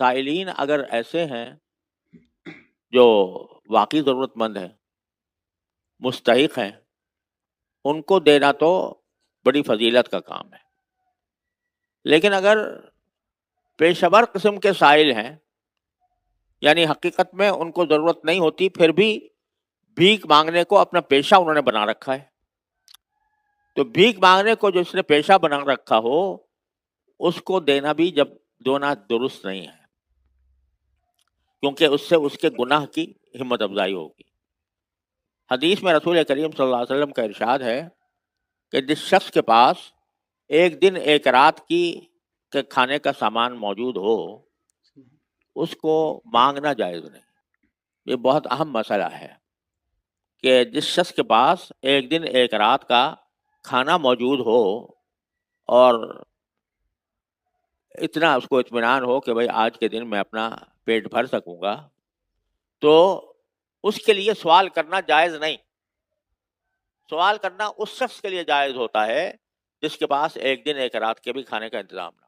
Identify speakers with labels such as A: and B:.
A: سائلین اگر ایسے ہیں جو واقعی ضرورت مند ہیں، مستحق ہیں، ان کو دینا تو بڑی فضیلت کا کام ہے. لیکن اگر پیشہ ور قسم کے سائل ہیں، یعنی حقیقت میں ان کو ضرورت نہیں ہوتی، پھر بھی بھیک مانگنے کو اپنا پیشہ انہوں نے بنا رکھا ہے، تو بھیک مانگنے کو جو اس نے پیشہ بنا رکھا ہو اس کو دینا بھی جب دونا درست نہیں ہے، کیونکہ اس سے اس کے گناہ کی ہمت افزائی ہوگی. حدیث میں رسول کریم صلی اللہ علیہ وسلم کا ارشاد ہے کہ جس شخص کے پاس ایک دن ایک رات کی کے کھانے کا سامان موجود ہو اس کو مانگنا جائز نہیں. یہ بہت اہم مسئلہ ہے کہ جس شخص کے پاس ایک دن ایک رات کا کھانا موجود ہو اور اتنا اس کو اطمینان ہو کہ بھئی آج کے دن میں اپنا پیٹ بھر سکوں گا، تو اس کے لیے سوال کرنا جائز نہیں. سوال کرنا اس شخص کے لیے جائز ہوتا ہے جس کے پاس ایک دن ایک رات کے بھی کھانے کا انتظام نہ.